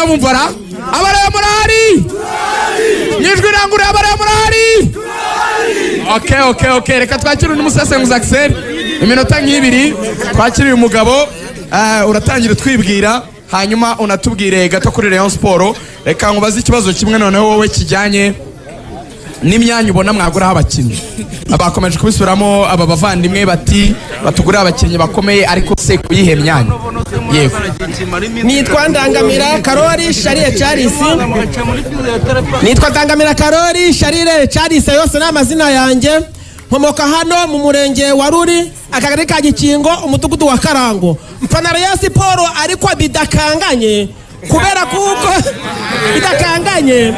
mumvara abarayo murari nyijwi rangure abarayo murari okay reka twakire n'umusesenguzi Axel iminota nk'ibiri twakiriye umugabo uratangira twibwira hanyuma unatubwire gato kuri Rayon Sport reka nkubaze ikibazo kimwe noneho wowe kijyanye n'imyanya ubona mwaguraho abakinnyi abakomeje kubisubiramo aba bavandimwe bati batugura abakinnyi bakomeye ariko se kuyihe myanya yego nitwa Ndangamira Karori Charire Charles nitwa Ndangamira Karori Charire Charles yose n'amazina yanjye nkomoka hano mu murenge wa Ruri akagari ka Gikingo umudugudu wa Karango mfana Rayon Sport ariko bidakanganye kubera kuko bidakanganye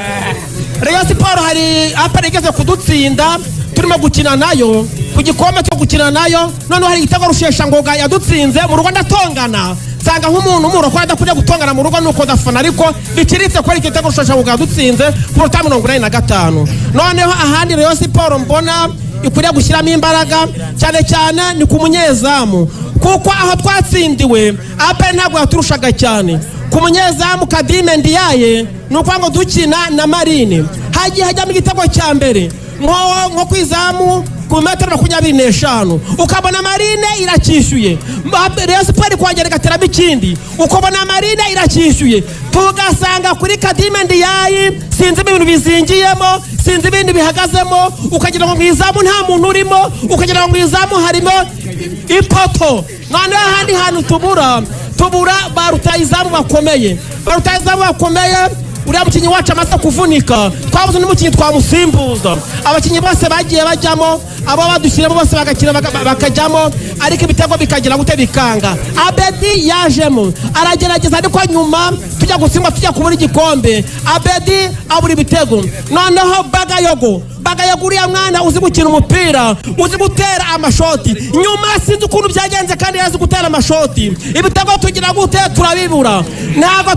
Rayon Sport hari aparegeze kudutsinda turimo gukina nayo ku gikombe cyo gukina nayo none hari igitego rushesha ngoga yadutsinze mu Rwanda tongana sanga nk'umuntu umuro kwada kujya gutongana mu rugo nuko dafana ariko bikiritse ko igitego rushesha ngoga yadutsinze ku 45 noneho ahandi Rayon Sport mbona ikuriye gushyiramo imbaraga cyane cyane ni ku munyezamu kuko aho twatsindiwe ape ntabwo yaturushaga cyane ku munyezamu Kadime Ndiaye nuko ngo dukina na Marine hagiye hajyamo igitego cya mbere nko kwizamu ku metero 25 ukabona Marine irakishyuye Rayon Sport kwongera gateramo ikindi ukabona Marine irakishyuye tugasanga kuri Kadime Ndiaye sinzi ibintu bizingiyemo sinzi ibindi bihagazemo ukagira ngo mwizamu nta muntu urimo ukagira ngo mwizamu harimo ipoto none ahandi hantu tubura barutayizamu bakomeye uriya mukinnyi wacu amaze kuvunika twabuze n'umukinnyi twamusimbuza abakinnyi bose bagiye bajyamo abo badushyiramo bose bagakina bakajyamo ariko ibitego bikagira gute bikanga Abedi yajemo aragerageza ariko nyuma tujya gusimba tujya kubura igikombe Abedi abura ibitego noneho Bagayogo uriya mwana uzi gukina umupira uzi gutera amashoti nyuma sinzi ukuntu byagenze kandi yazi gutera amashoti ibitego tugira gute turabibura ntabwo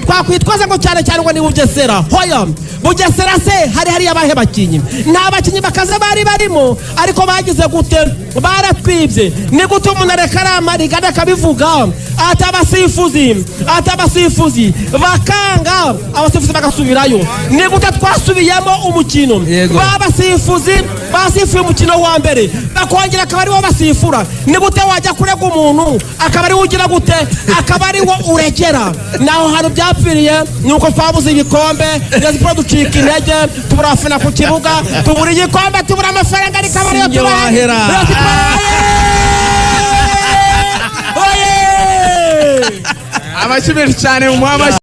twakwitwaza ngo cyane ngo ni Bugesera hoya Bugesera se hari abahe bakinyi nta bakinyi bakaze bari barimo ariko bagize gute baratwibye ni gute umuntu arekarama rigana kabivuga atabasifuzi bakanga abasifuzi bagasubirayo ni gute twasubiyemo umukino basifuye umukino wa mbere bakongera akaba ari wo basifura ni gute wajya kurega umuntu akaba ari wo ugira gute akaba ari wo uregera naho hantu byapfiriye nuko twabuze ibikombe Rayon Sport ducika intege tuburafana ku kibuga tubura igikombe tubura amafaranga rikaba ariyo tubahera abashimira cyane mu muhamashi